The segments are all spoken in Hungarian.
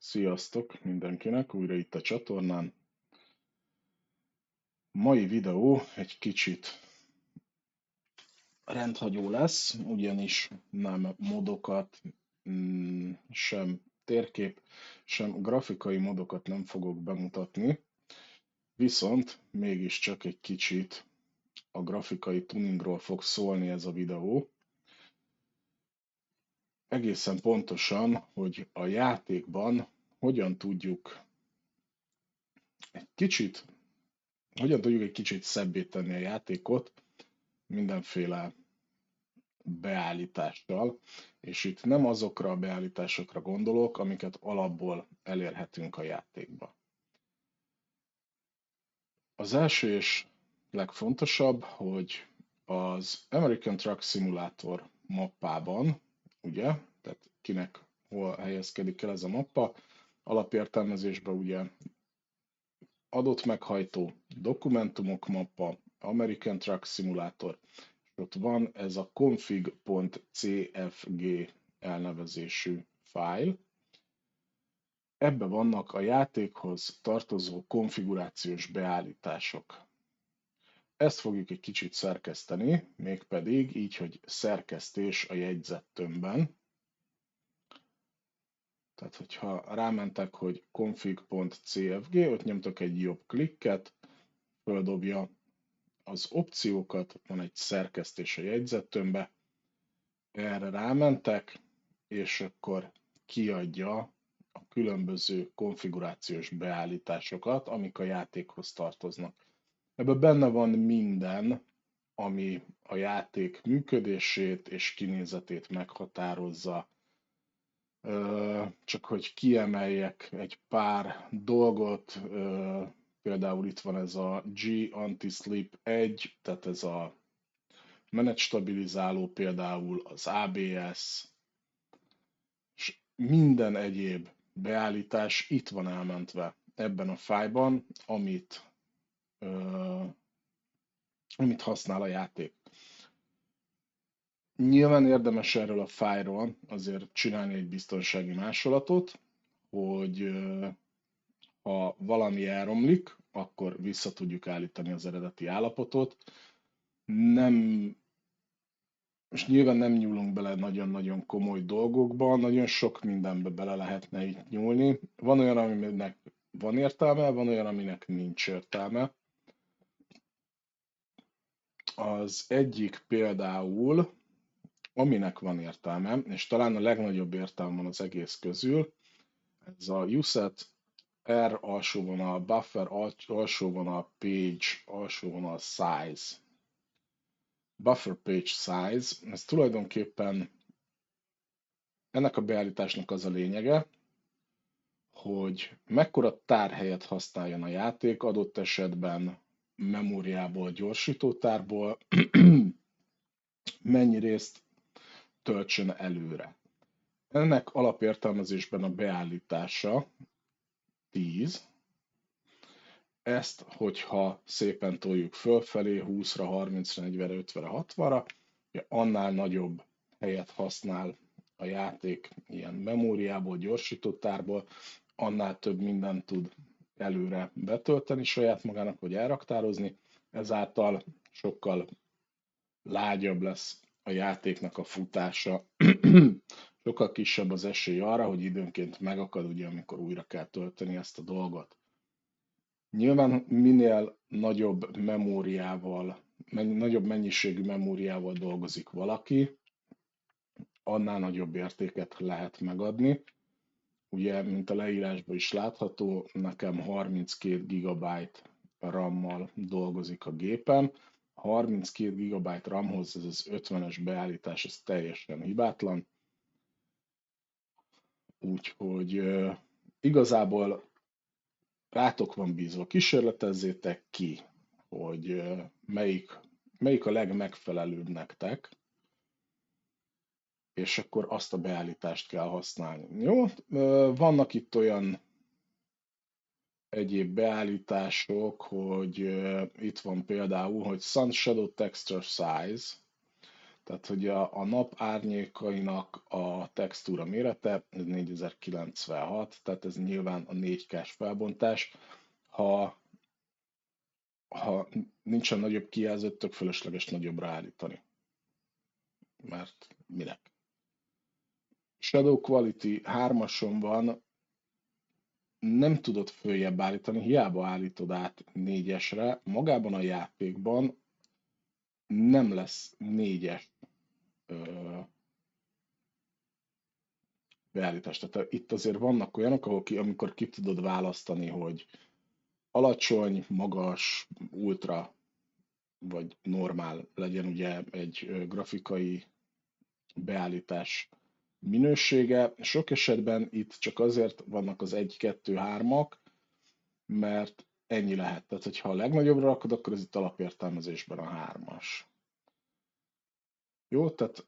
Sziasztok mindenkinek, újra itt a csatornán. Mai videó egy kicsit rendhagyó lesz, ugyanis nem modokat, sem térkép, sem grafikai modokat nem fogok bemutatni, viszont mégiscsak egy kicsit a grafikai tuningról fog szólni ez a videó. Egészen pontosan, hogy a játékban hogyan tudjuk egy kicsit szebbé tenni a játékot mindenféle beállítással, és itt nem azokra a beállításokra gondolok, amiket alapból elérhetünk a játékba. Az első és legfontosabb, hogy az American Truck Simulator mappában, ugye, tehát kinek hol helyezkedik el ez a mappa, alapértelmezésben ugye adott meghajtó, dokumentumok mappa, American Truck Simulator, és ott van ez a config.cfg elnevezésű fájl. Ebbe vannak a játékhoz tartozó konfigurációs beállítások. Ezt fogjuk egy kicsit szerkeszteni, mégpedig így, hogy szerkesztés a jegyzettömbben. Tehát, hogyha rámentek, hogy config.cfg, ott nyomtok egy jobb klikket, földobja az opciókat, van egy szerkesztés a jegyzettömbbe, erre rámentek, és akkor kiadja a különböző konfigurációs beállításokat, amik a játékhoz tartoznak. Ebben benne van minden, ami a játék működését és kinézetét meghatározza. Csak hogy kiemeljek egy pár dolgot, például itt van ez a G Anti-Slip 1, tehát ez a menetstabilizáló, például az ABS, és minden egyéb beállítás itt van elmentve ebben a fájlban, amit használ a játék. Nyilván érdemes erről a fájlról azért csinálni egy biztonsági másolatot, hogy ha valami elromlik, akkor vissza tudjuk állítani az eredeti állapotot. Most nyilván nem nyúlunk bele nagyon-nagyon komoly dolgokba, nagyon sok mindenbe bele lehetne itt nyúlni. Van olyan, aminek van értelme, van olyan, aminek nincs értelme. Az egyik például, aminek van értelme, és talán a legnagyobb értelme van az egész közül, ez a uset R alsó vonal, buffer alsó vonal, page alsó vonal, size. Buffer page size, ez tulajdonképpen ennek a beállításnak az a lényege, hogy mekkora tárhelyet használjon a játék, adott esetben memóriából, gyorsítótárból, mennyi részt töltsön előre. Ennek alapértelmezésben a beállítása 10. Ezt, hogyha szépen toljuk fölfelé, 20-ra, 30-ra, 40-re, 50-re, 60-ra, annál nagyobb helyet használ a játék ilyen memóriából, gyorsítótárból, annál több mindent tud előre betölteni saját magának, vagy elraktározni, ezáltal sokkal lágyabb lesz a játéknak a futása, sokkal kisebb az esély arra, hogy időnként megakad, ugye, amikor újra kell tölteni ezt a dolgot. Nyilván minél nagyobb memóriával, nagyobb mennyiségű memóriával dolgozik valaki, annál nagyobb értéket lehet megadni. Ugye, mint a leírásban is látható, nekem 32 GB RAM-mal dolgozik a gépem. A 32 GB RAM-hoz ez az 50-es beállítás, ez teljesen hibátlan. Úgyhogy igazából rátok van bízva, kísérletezzétek ki, hogy melyik a legmegfelelőbb nektek, és akkor azt a beállítást kell használni. Jó? Vannak itt olyan egyéb beállítások, hogy itt van például, hogy Sun Shadow Texture Size, Tehát, hogy a nap árnyékainak a textúra mérete, ez 4096, tehát ez nyilván a 4K-s felbontás. Ha nincsen nagyobb kijelző, tök fölösleges nagyobbra állítani. Mert minek? Shadow Quality 3-ason van, nem tudod följebb állítani, hiába állítod át 4-esre, magában a játékban nem lesz 4-es beállítás. Tehát itt azért vannak olyanok, ahol amikor ki tudod választani, hogy alacsony, magas, ultra vagy normál legyen ugye egy grafikai beállítás minősége. Sok esetben itt csak azért vannak az 1, 2, 3-ak, mert ennyi lehet. Tehát, hogyha a legnagyobbra rakod, akkor ez itt alapértelmezésben a 3-as. Jó, tehát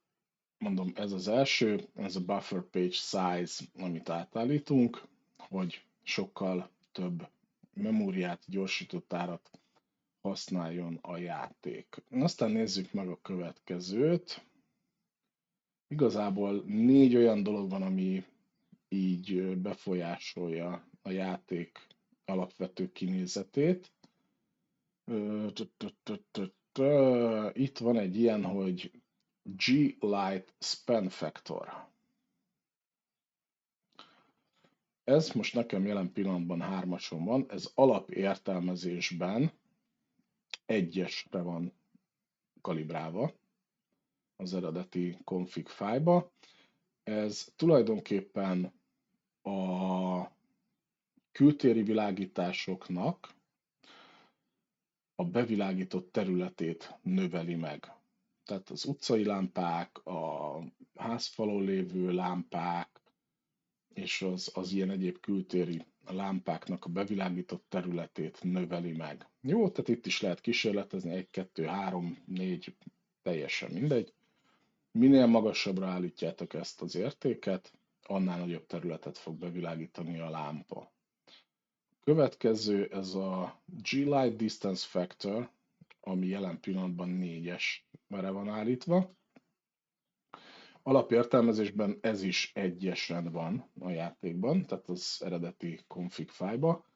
mondom, ez az első, ez a buffer page size, amit átállítunk, hogy sokkal több memóriát, gyorsított árat használjon a játék. Aztán nézzük meg a következőt. Igazából 4 olyan dolog van, ami így befolyásolja a játék alapvető kinézetét. Itt van egy ilyen, hogy G-Light Span Factor. Ez most nekem jelen pillanatban 3-ason van, ez alapértelmezésben 1-esre van kalibrálva az eredeti config fájlba. Ez tulajdonképpen a kültéri világításoknak a bevilágított területét növeli meg. Tehát az utcai lámpák, a házfalon lévő lámpák, és az ilyen egyéb kültéri lámpáknak a bevilágított területét növeli meg. Jó, tehát itt is lehet kísérletezni, 1, 2, 3, 4, teljesen mindegy. Minél magasabbra állítjátok ezt az értéket, annál nagyobb területet fog bevilágítani a lámpa. Következő ez a G-Light Distance Factor, ami jelen pillanatban 4-esre van állítva. Alapértelmezésben ez is 1-esen van a játékban, tehát az eredeti config fájlba.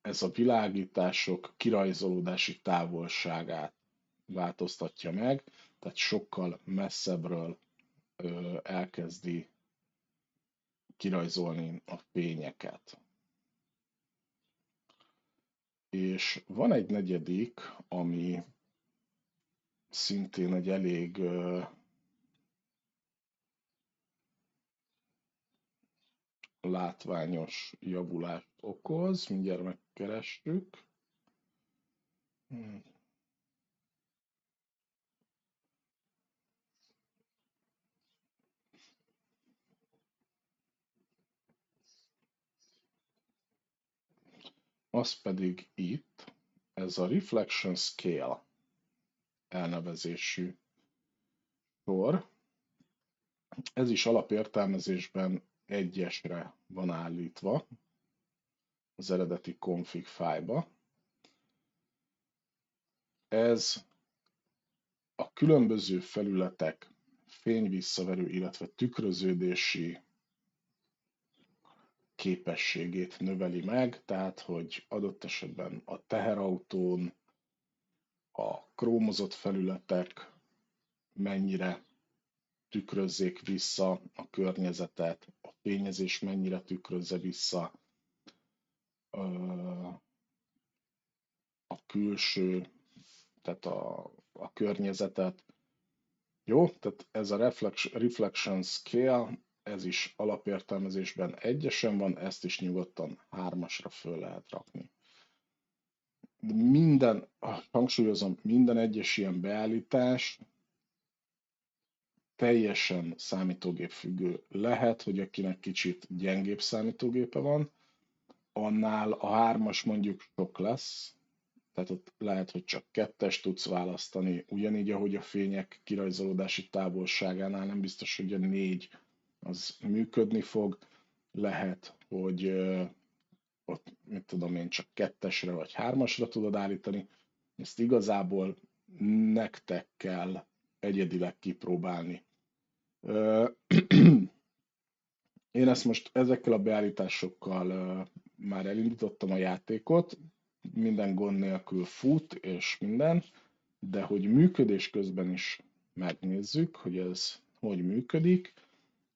Ez a világítások kirajzolódási távolságát változtatja meg, tehát sokkal messzebbről elkezdi kirajzolni a fényeket. És van egy negyedik, ami szintén egy elég látványos javulást okoz. Mindjárt megkeressük. Az pedig itt, ez a Reflection Scale elnevezésű sor. Ez is alapértelmezésben 1-esre van állítva az eredeti config fájlba. Ez a különböző felületek fényvisszaverő, illetve tükröződési képességét növeli meg, tehát hogy adott esetben a teherautón a krómozott felületek mennyire tükrözzék vissza a környezetet, a fényezés mennyire tükrözze vissza a külső, tehát a környezetet. Jó, tehát ez a Reflection Scale, ez is alapértelmezésben 1-esen van, ezt is nyugodtan 3-asra föl lehet rakni. Hangsúlyozom, minden egyes ilyen beállítás teljesen számítógép függő. Lehet, hogy akinek kicsit gyengébb számítógépe van, annál a 3-as mondjuk sok lesz, tehát ott lehet, hogy csak 2-est tudsz választani, ugyanígy, ahogy a fények kirajzolódási távolságánál nem biztos, hogy a 4 az működni fog, lehet, hogy ott, mit tudom én, csak 2-esre vagy 3-asra tudod állítani. Ezt igazából nektek kell egyedileg kipróbálni. Én ezt most ezekkel a beállításokkal már elindítottam a játékot, minden gond nélkül fut és minden, de hogy működés közben is megnézzük, hogy ez hogy működik,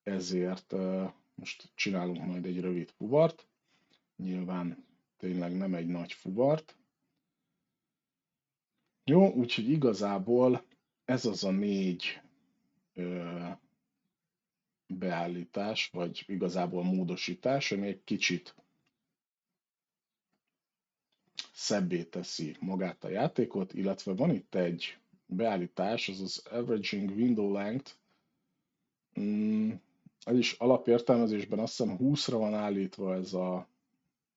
ezért most csinálunk majd egy rövid fuvart, nyilván tényleg nem egy nagy fuvart. Jó, úgyhogy igazából ez az a 4 beállítás, vagy igazából módosítás, ami egy kicsit szebbé teszi magát a játékot, illetve van itt egy beállítás, az az Averaging Window Length. Ez is alapértelmezésben azt hiszem 20-ra van állítva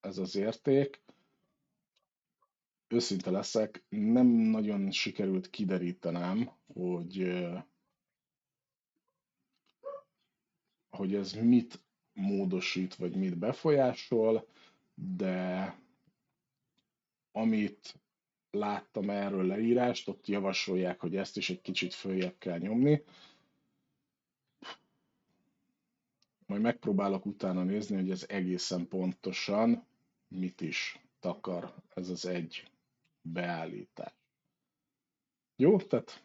ez az érték. Őszinte leszek, nem nagyon sikerült kiderítenem, hogy ez mit módosít, vagy mit befolyásol, de amit láttam erről leírást, ott javasolják, hogy ezt is egy kicsit följebb kell nyomni. Majd megpróbálok utána nézni, hogy ez egészen pontosan mit is takar ez az egy beállítás. Jó, tehát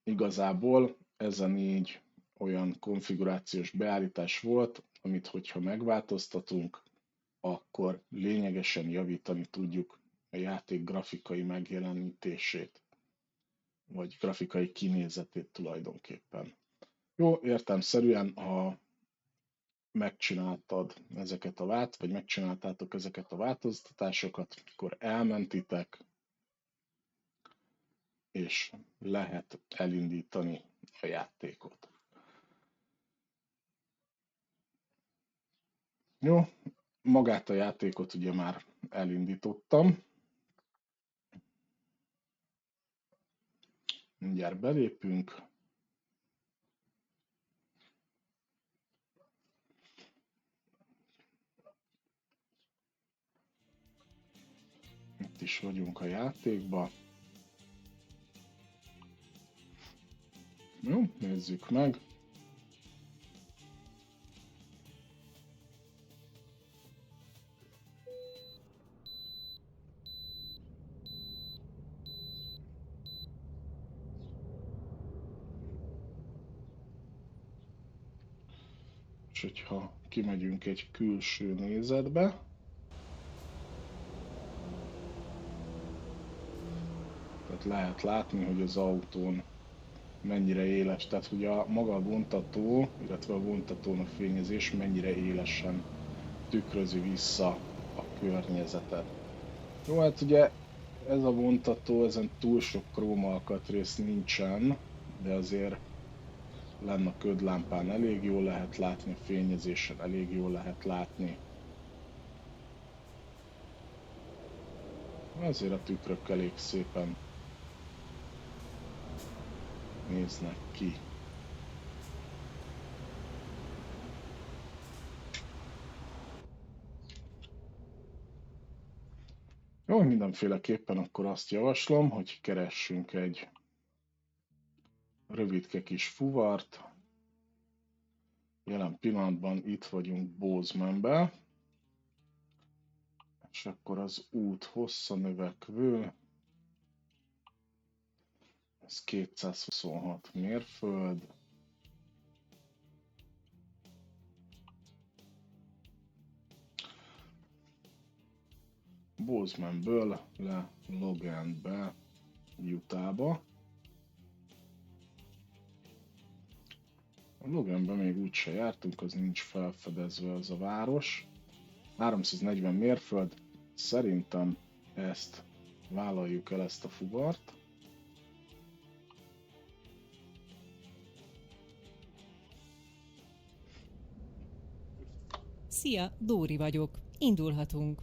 igazából ez a 4 olyan konfigurációs beállítás volt, amit hogyha megváltoztatunk, akkor lényegesen javítani tudjuk a játék grafikai megjelenítését, vagy grafikai kinézetét tulajdonképpen. Jó, értelemszerűen, ha megcsináltátok ezeket a változtatásokat, akkor elmentitek, és lehet elindítani a játékot. Jó, magát a játékot ugye már elindítottam. Mindjárt belépünk. Itt is vagyunk a játékba. Jó, nézzük meg. És hogyha kimegyünk egy külső nézetbe, tehát lehet látni, hogy az autón mennyire éles, tehát hogy maga a vontató, illetve a vontatón a fényezés mennyire élesen tükrözi vissza a környezetet. Jó, hát ugye ez a vontató, ezen túl sok krómalkatrész nincsen, de azért lenne a ködlámpán elég jól lehet látni, a fényezésen elég jól lehet látni. Azért a tükrök elég szépen néznek ki. Jó, mindenféleképpen akkor azt javaslom, hogy keressünk egy rövidke kis fuvart. Jelen pillanatban itt vagyunk Bozemanben, és akkor az út hossza növekvő, ez 226 mérföld. Bozemanből le Loganbe, Utahba. A Loganben még úgyse jártunk, az nincs felfedezve az a város. 340 mérföld, szerintem ezt vállaljuk el, ezt a fuvart. Szia, Dóri vagyok. Indulhatunk.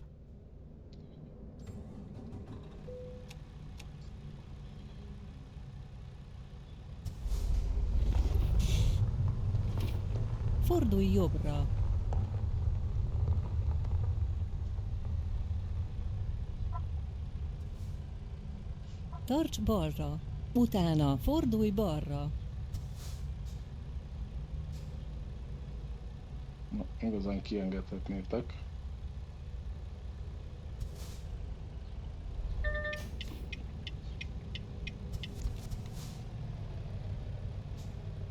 Fordulj jobbra. Tarts balra. Utána fordulj balra. Na, igazán kiengedhetnétek.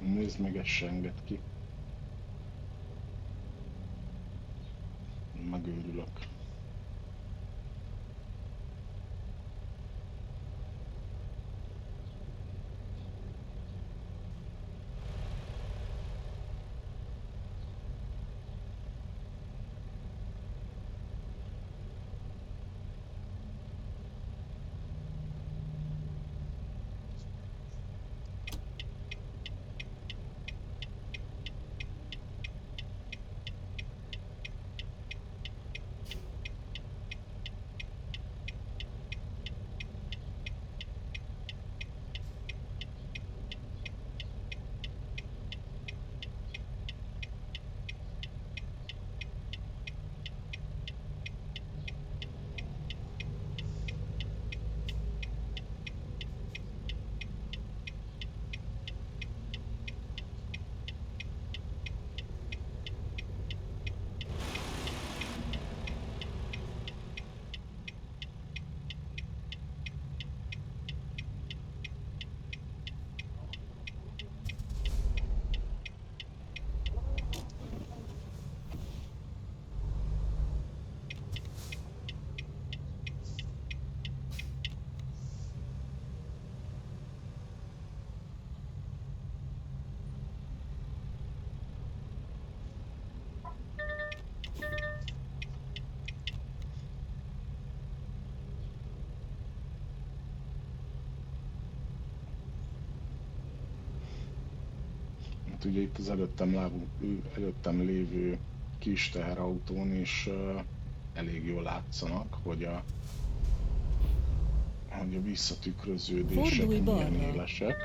Nézd meg, ez se enged ki. Megőrülök. Hát ugye itt az előttem lévő kis teherautón is elég jól látszanak, hogy a visszatükröződések Fordulj milyen balra. élesek.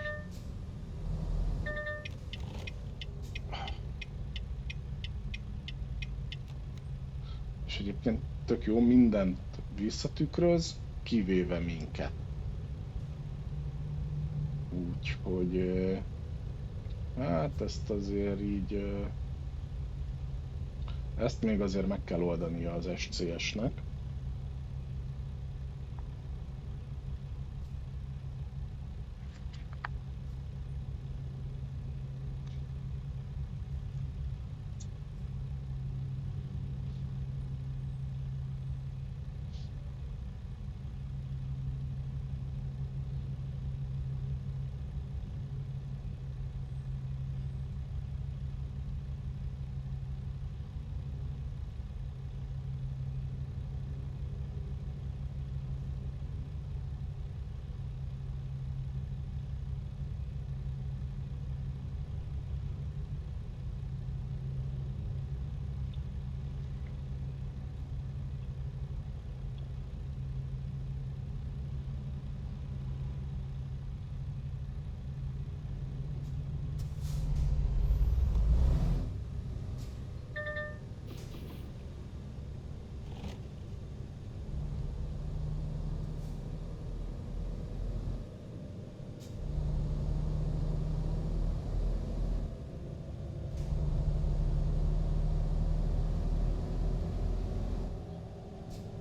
És egyébként tök jó, mindent visszatükröz, kivéve minket. Úgyhogy hát ezt azért így, ezt még azért meg kell oldania az SCS-nek.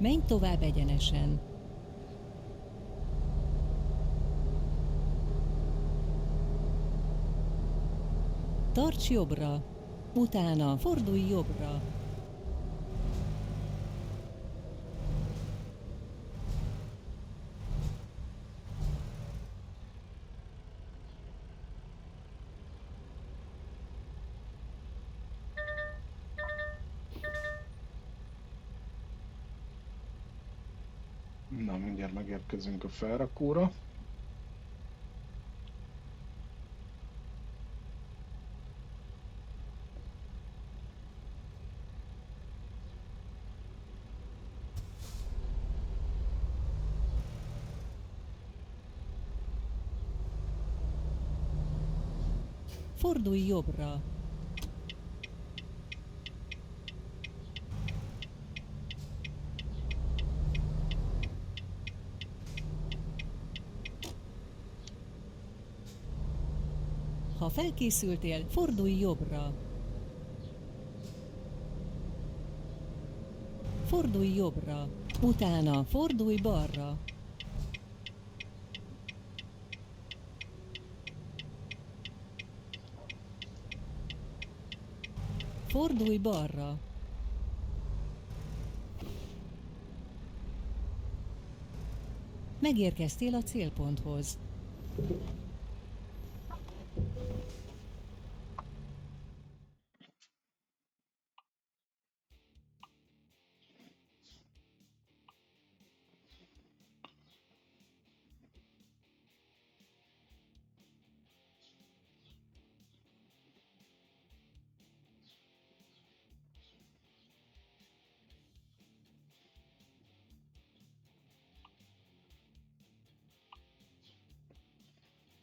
Menj tovább egyenesen. Tarts jobbra. Utána fordulj jobbra. Na, mindjárt megérkezünk a felrakóra. Fordulj jobbra. felkészültél, fordulj jobbra. Fordulj jobbra. Utána fordulj balra. Fordulj balra. Megérkeztél a célponthoz.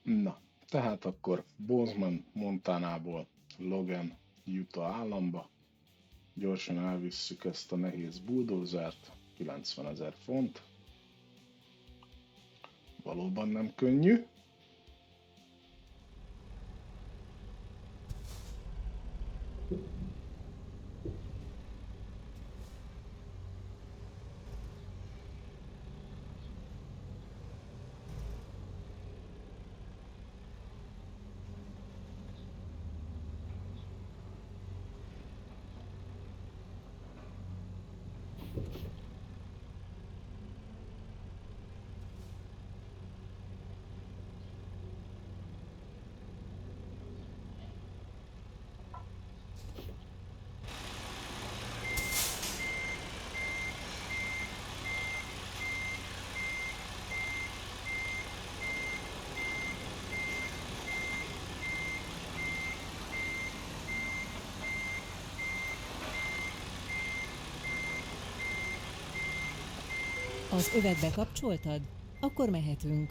Na, tehát akkor Bozeman, Montanából Logan, Utah államba. Gyorsan elvisszük ezt a nehéz bulldozert, 90 000 font. Valóban nem könnyű. Az övet bekapcsoltad? Akkor mehetünk.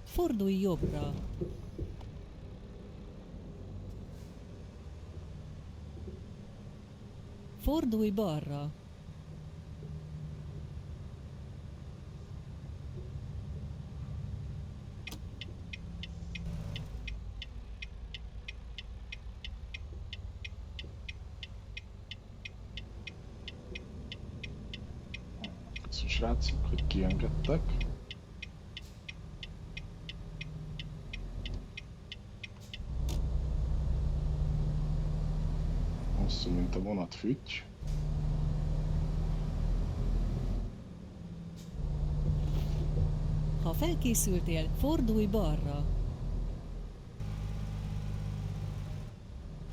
Fordulj jobbra. Fordulj balra. Köszönöm, srácok, hogy kiengedtek. Hosszú, mint a vonatfütty. Ha felkészültél, fordulj balra.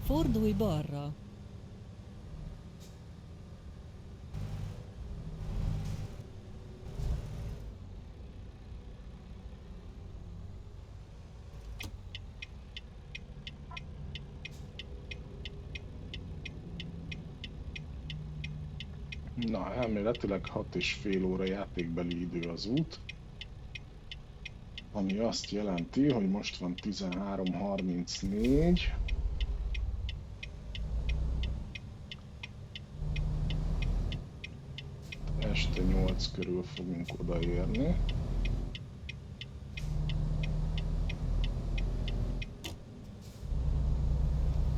Fordulj balra. Na, elméletileg 6,5 óra játékbeli idő az út, ami azt jelenti, hogy most van 13:34. Este 8 körül fogunk odaérni.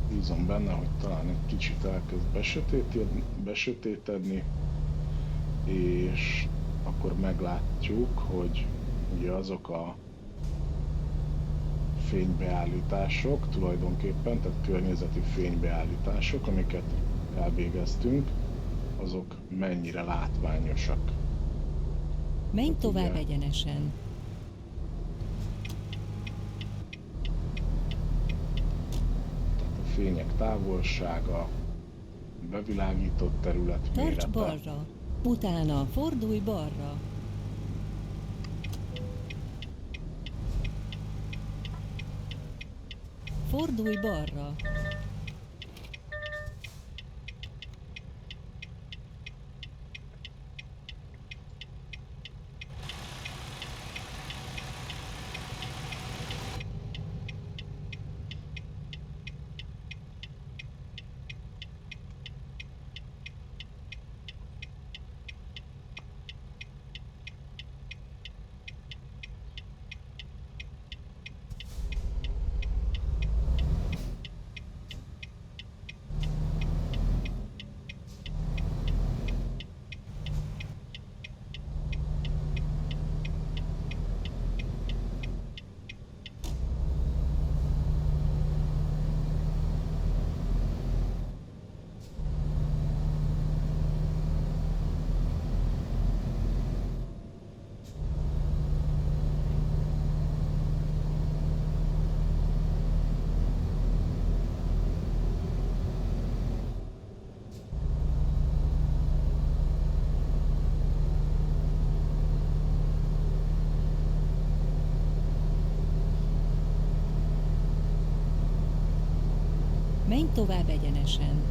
Bízom benne, hogy talán egy kicsit elkezd besötétedni, és akkor meglátjuk, hogy ugye azok a fénybeállítások tulajdonképpen, tehát környezeti fénybeállítások, amiket elvégeztünk, azok mennyire látványosak. Menj Hát tovább ugye, egyenesen. tehát a fények távolsága, bevilágított terület Tarts mérete. balra. Utána fordulj balra. Fordulj balra. Menj tovább egyenesen.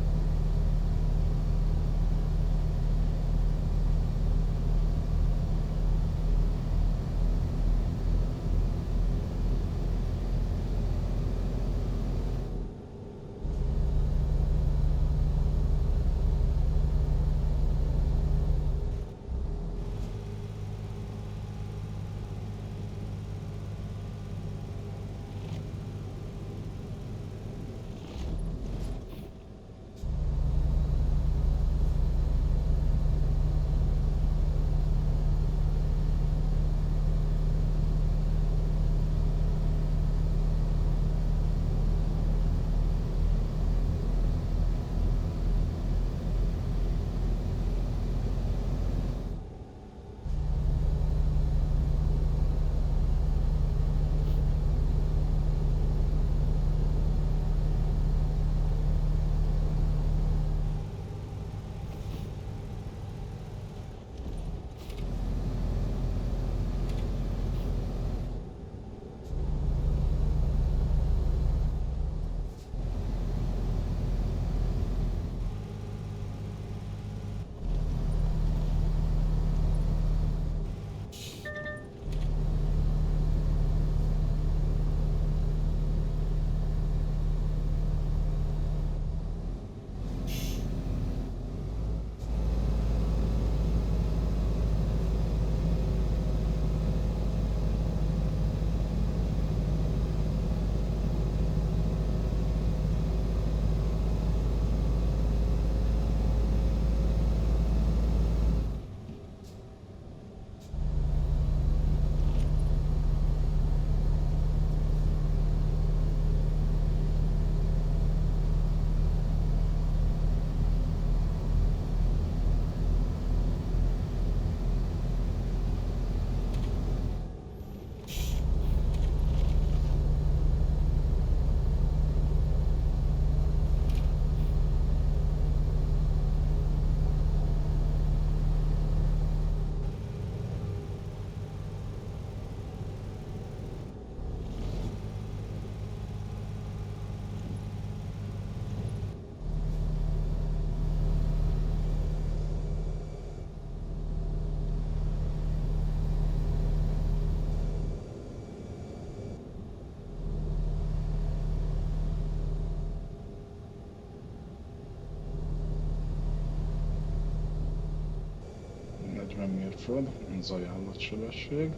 Mérföld, az ajánlott sebesség.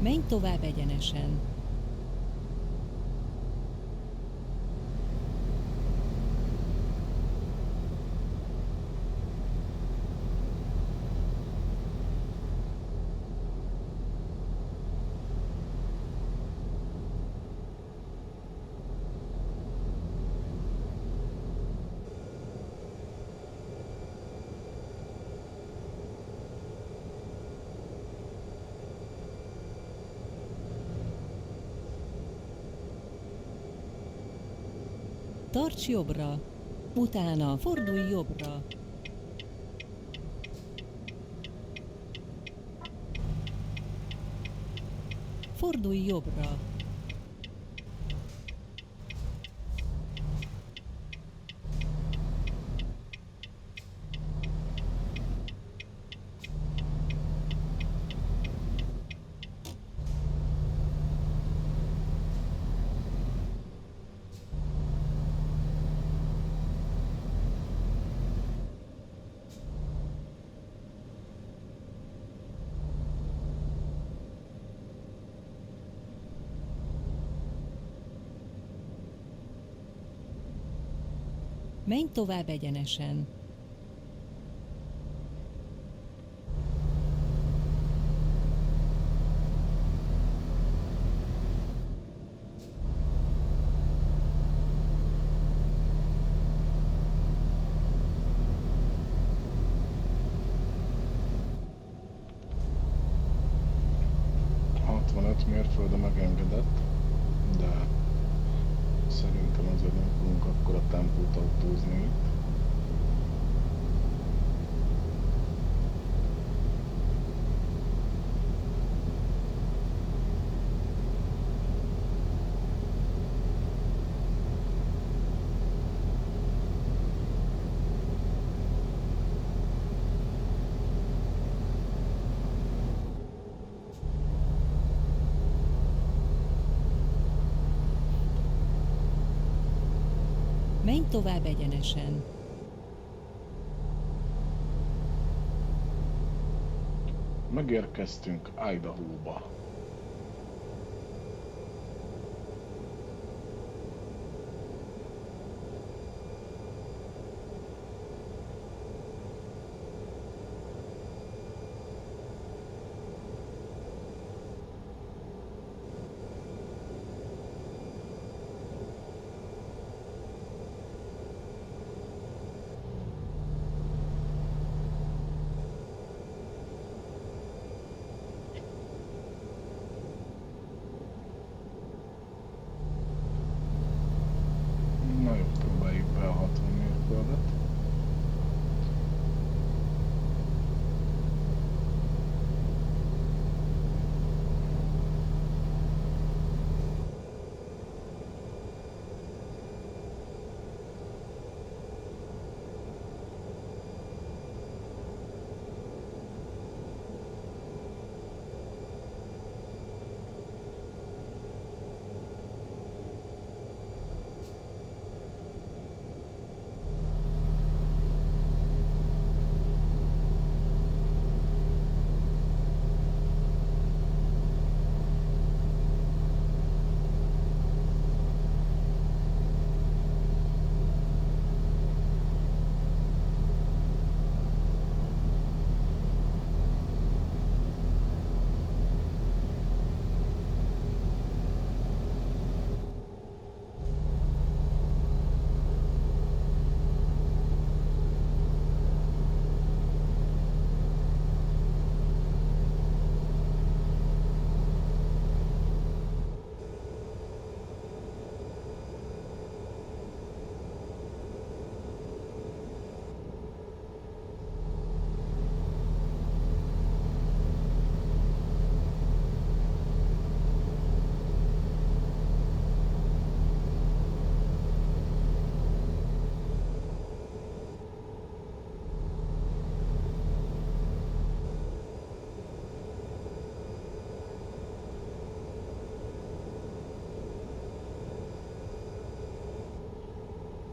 Menj tovább egyenesen. Tarts jobbra. Utána fordulj jobbra. Fordulj jobbra. Menj tovább egyenesen. Mérföld megengedett, de szerintem azért nem fogunk akkora tempót autózni itt. Menj tovább egyenesen. Megérkeztünk Idaho-ba. Na jó, próbáljuk be a 60 mérföldet.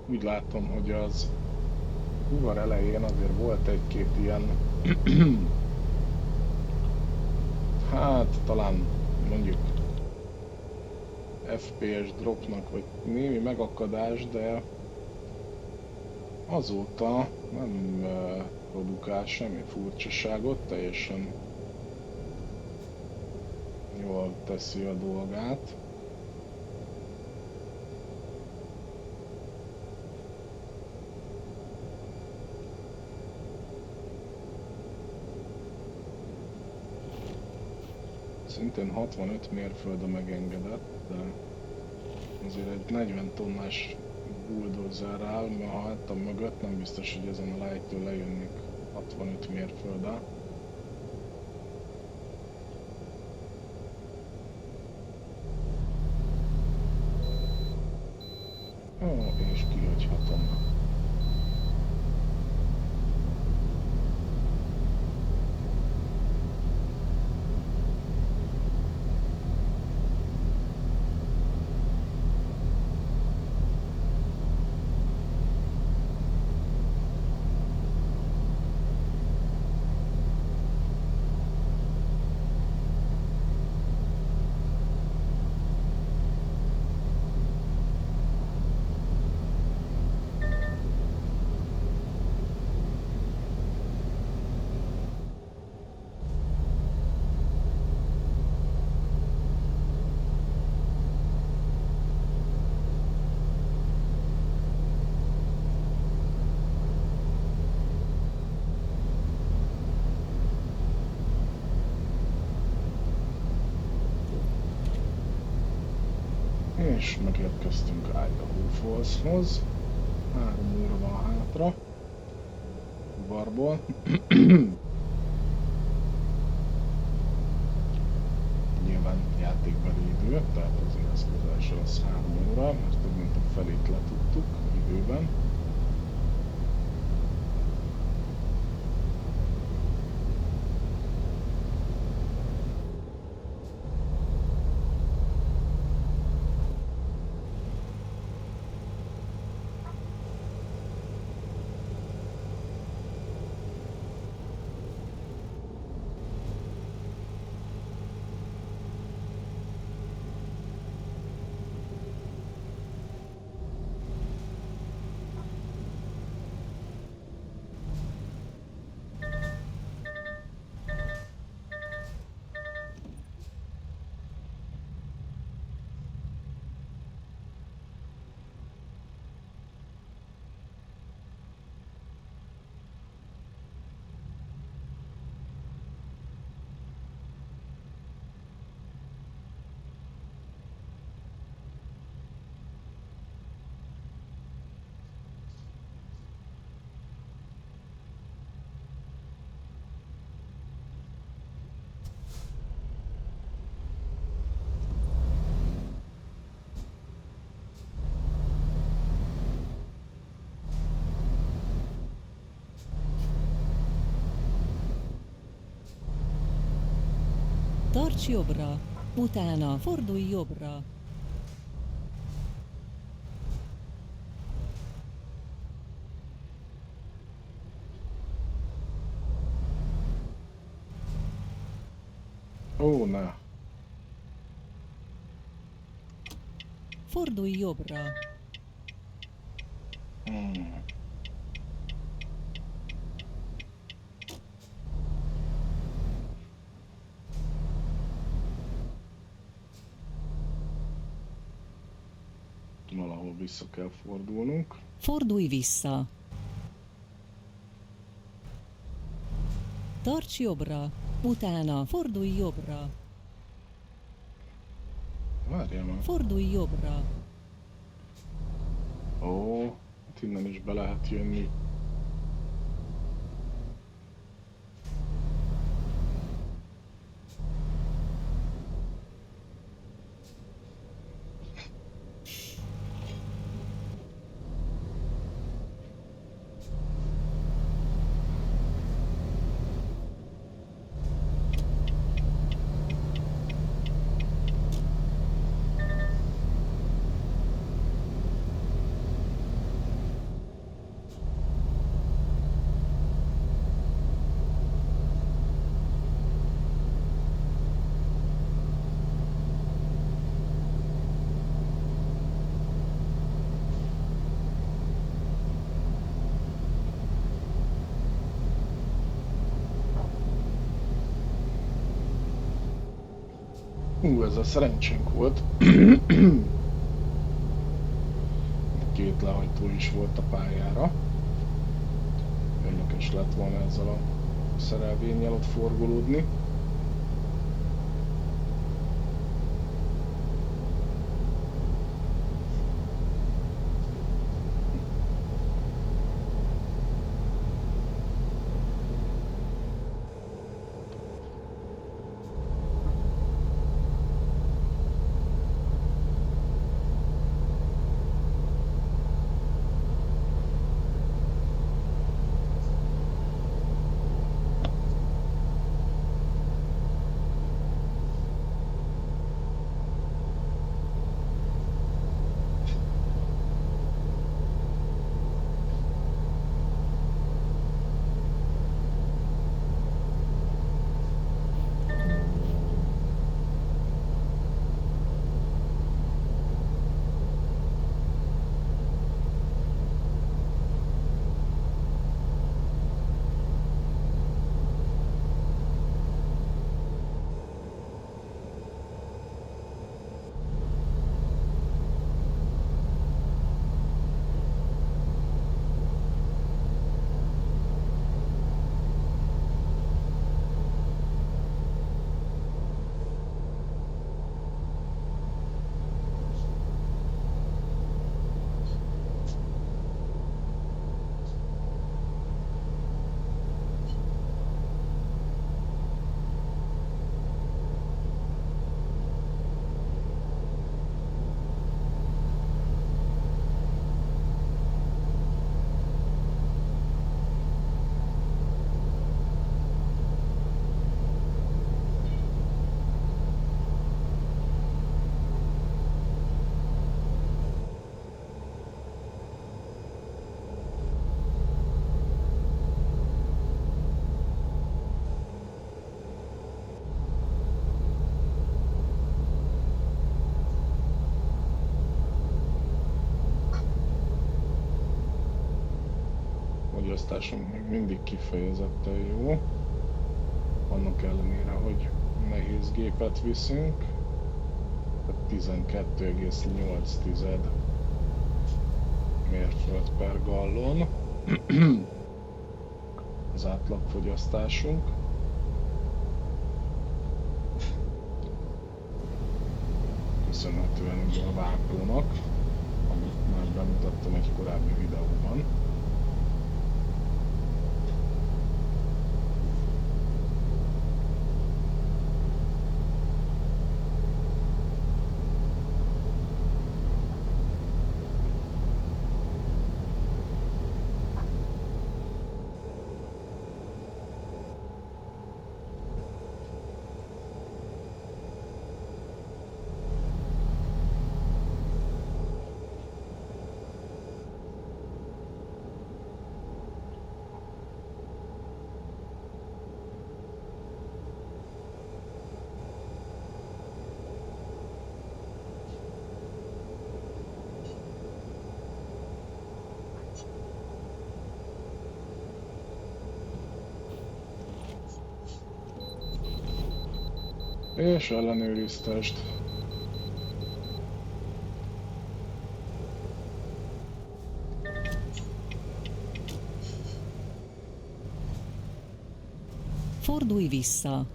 Úgy látom, hogy az udvar elején azért volt egy-két ilyen, hát talán mondjuk FPS dropnak, vagy némi megakadás, de azóta nem produkál semmi furcsaságot, teljesen jól teszi a dolgát. Szintén 65 mérföld a megengedett, de azért egy 40 tonnás bulldozerrel, mert ha hát a mögött nem biztos, hogy ezen a lejtől lejönnék 65 mérfölddel. Ó, és kihagyhatom. És megérkeztünk Idaho Fallshoz. 3 óra van hátra. Barból. Nyilván játékbeli idő, tehát azért az közel az 3 óra, mert több mint a felét letudtuk időben. Tarts jobbra, utána fordulj jobbra. Ó, ne. Fordulj jobbra. Valahol vissza kell fordulnunk. Fordulj vissza. Tarts jobbra, utána fordulj jobbra. Várjál már. Fordulj jobbra. Ó, hát innen is be lehet jönni. Ez a szerencsénk volt. 2 lehajtó is volt a pályára. Érdekes lett volna ezzel a szerelvénnyel ott forgolódni. átlagfogyasztásunk még mindig kifejezetten jó. Annak ellenére, hogy nehéz gépet viszünk. 12,8 mérföld per gallon az átlagfogyasztásunk. Köszönhetően ugye a vágónak, amit már bemutattam egy korábbi videóban. És ellenőriztesd. Fordulj vissza.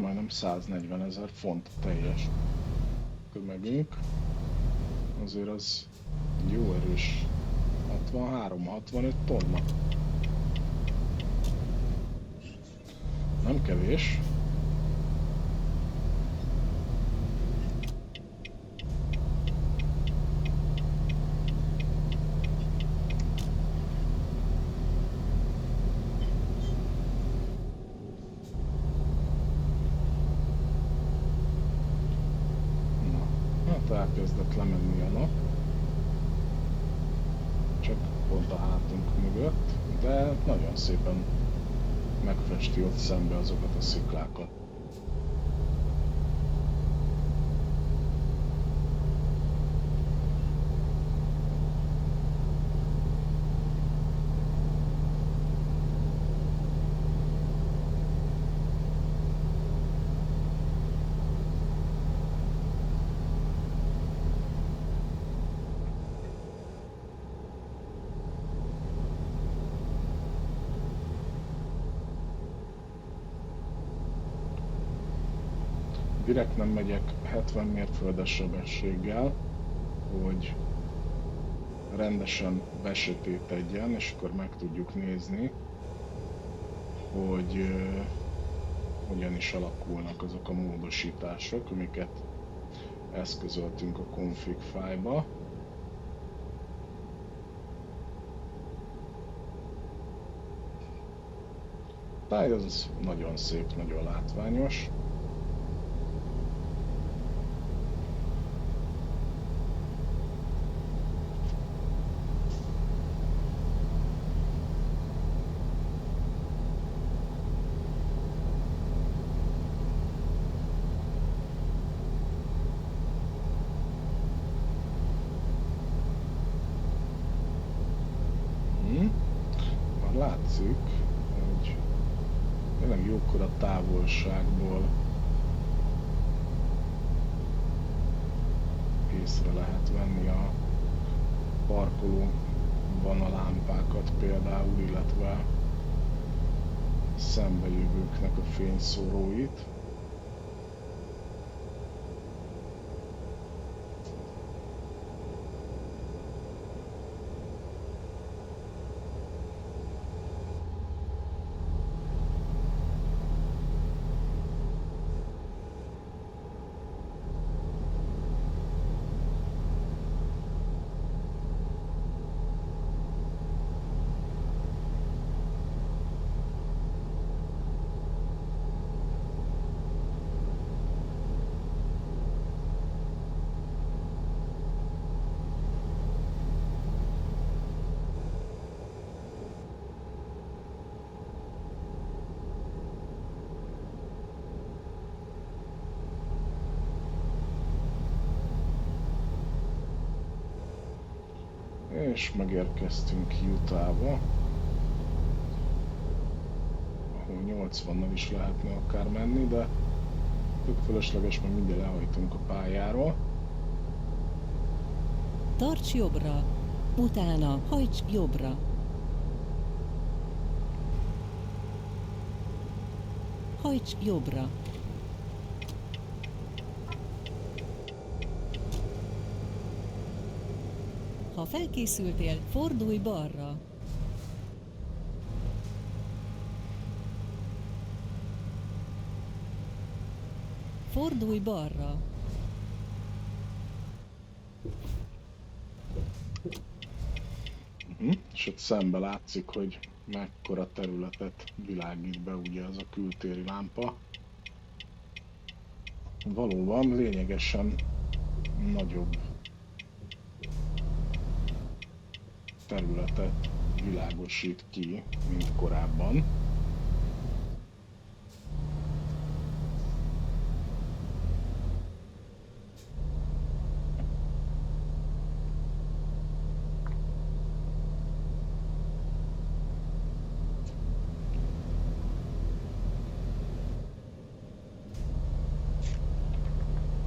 Majdnem 140 000 font teljes tömegünk. Azért az jó erős 63-65 tonna. Nem kevés. Elkezdett lemenni a nap, csak pont a hátunk mögött, de nagyon szépen megfesti ott szembe azokat a sziklákat. Direkt nem megyek 70 mérföldes sebességgel, hogy rendesen besötétedjen, és akkor meg tudjuk nézni, hogy hogyan is alakulnak azok a módosítások, amiket eszközöltünk a config fájlba. A táj az nagyon szép, nagyon látványos. Látszik, hogy tényleg jókora távolságból észre lehet venni a parkolóban a lámpákat például, illetve szembejövőknek a fényszóróit. És megérkeztünk Utahba, ahol 80-nal is lehetne akár menni, de tök fölösleges, mert mindjárt lehajtunk a pályáról. Tarts jobbra, utána hajts jobbra. Hajts jobbra. Ha felkészültél, fordulj balra. Fordulj balra. És ott szembe látszik, hogy mekkora területet világít be ugye az a kültéri lámpa. Valóban lényegesen nagyobb területet világosít ki, mint korábban.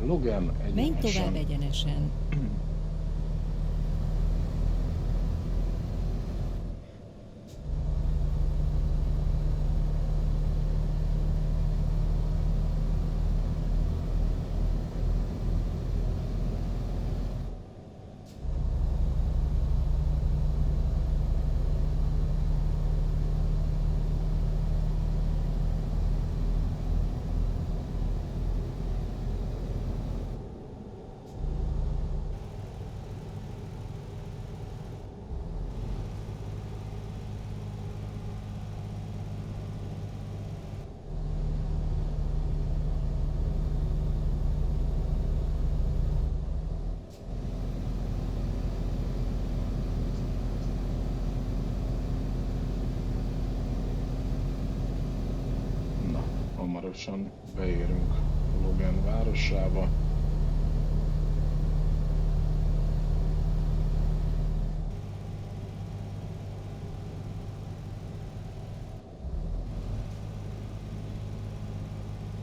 Logan egyenesen. Menj tovább egyenesen. Hamarosan beérünk Logan városába.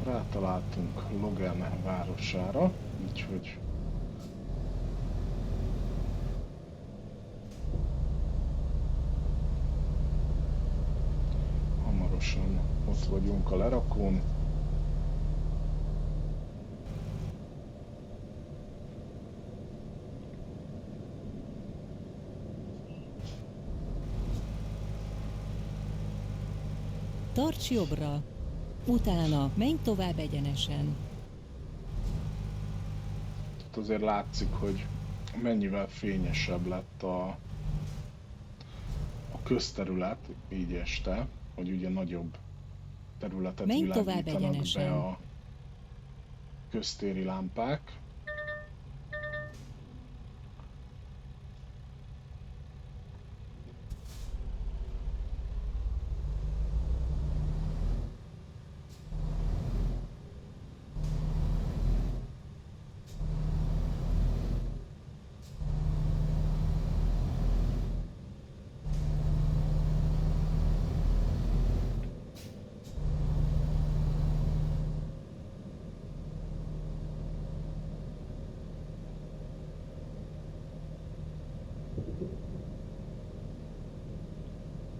Rátaláltunk Logan városára, úgyhogy hamarosan ott vagyunk a lerakón. Tarts jobbra, utána menj tovább egyenesen. Tehát azért látszik, hogy mennyivel fényesebb lett a közterület így este, hogy ugye nagyobb területet menj tovább világítanak be egyenesen. a köztéri lámpák.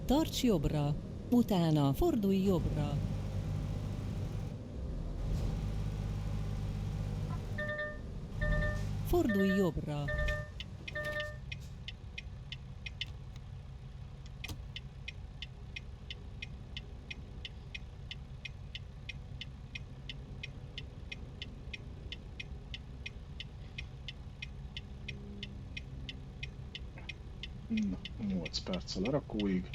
Tarts jobbra, utána fordulj jobbra. Fordulj jobbra. Na, 8 perc a lerakóig.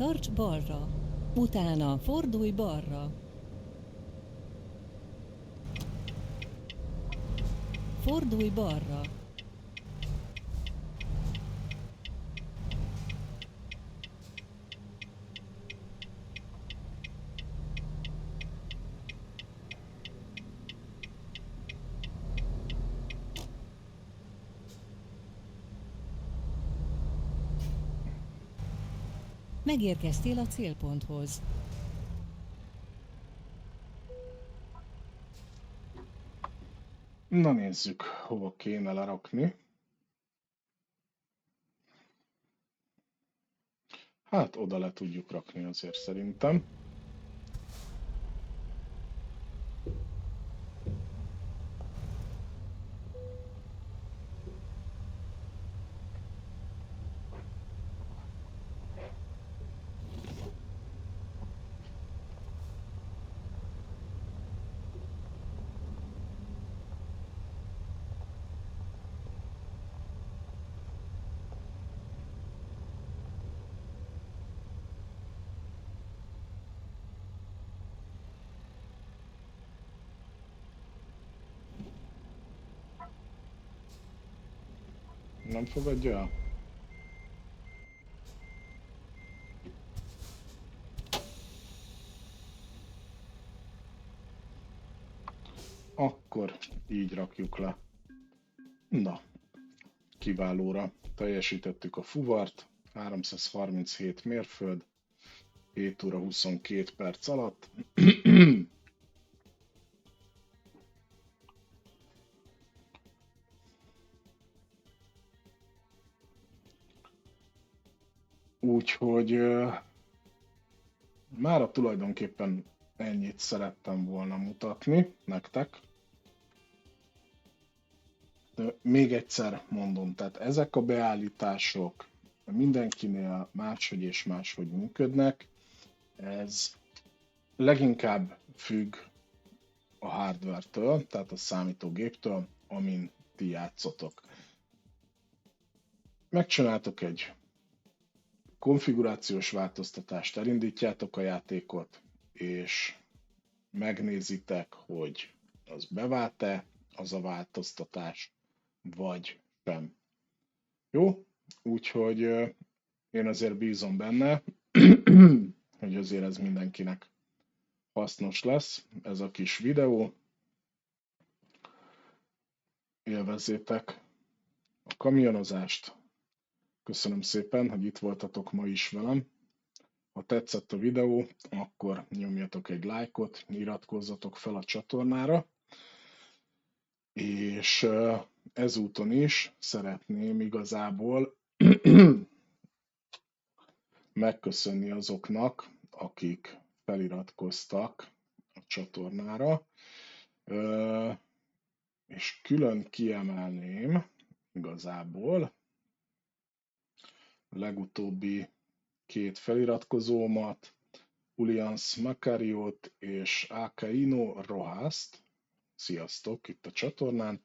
Tarts balra, utána fordulj balra. Fordulj balra. Megérkeztél a célponthoz. Na nézzük, hova kéne lerakni. Hát oda le tudjuk rakni azért szerintem. Nem fogadja el? Akkor így rakjuk le. Na, kiválóra teljesítettük a fuvart, 337 mérföld, 7 óra 22 perc alatt. Úgyhogy mára tulajdonképpen ennyit szerettem volna mutatni nektek. De még egyszer mondom, tehát ezek a beállítások mindenkinél máshogy és máshogy működnek. Ez leginkább függ a hardware-től, tehát a számítógéptől, amin ti játszotok. Megcsináltok egy konfigurációs változtatást, elindítjátok a játékot, és megnézitek, hogy az bevált-e az a változtatás, vagy sem. Jó? Úgyhogy én azért bízom benne, hogy azért ez mindenkinek hasznos lesz, ez a kis videó. Élvezzétek a kamionozást. Köszönöm szépen, hogy itt voltatok ma is velem. Ha tetszett a videó, akkor nyomjatok egy lájkot, iratkozzatok fel a csatornára, és ezúton is szeretném igazából megköszönni azoknak, akik feliratkoztak a csatornára, és külön kiemelném igazából a legutóbbi 2 feliratkozómat, Ulians Makariot és Akaino Rohast. Sziasztok itt a csatornán.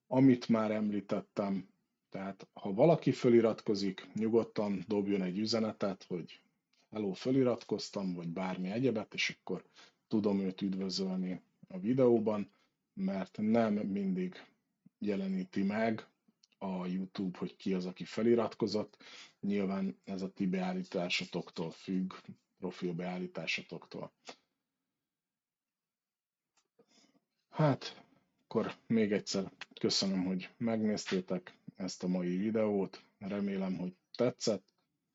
Amit már említettem, tehát ha valaki feliratkozik, nyugodtan dobjon egy üzenetet, hogy hello, feliratkoztam, vagy bármi egyebet, és akkor tudom őt üdvözölni a videóban, mert nem mindig jeleníti meg a YouTube, hogy ki az, aki feliratkozott. Nyilván ez a ti beállításotoktól függ, profil beállításotoktól. Hát, akkor még egyszer köszönöm, hogy megnéztétek ezt a mai videót. Remélem, hogy tetszett,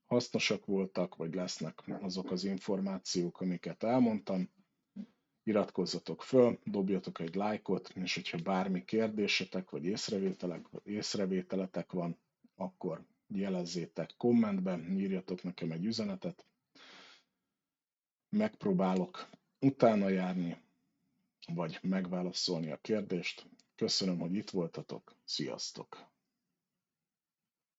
hasznosak voltak, vagy lesznek azok az információk, amiket elmondtam. Iratkozzatok föl, dobjatok egy lájkot, és hogyha bármi kérdésetek, vagy észrevételetek van, akkor jelezzétek kommentben, írjatok nekem egy üzenetet. Megpróbálok utána járni, vagy megválaszolni a kérdést. Köszönöm, hogy itt voltatok. Sziasztok!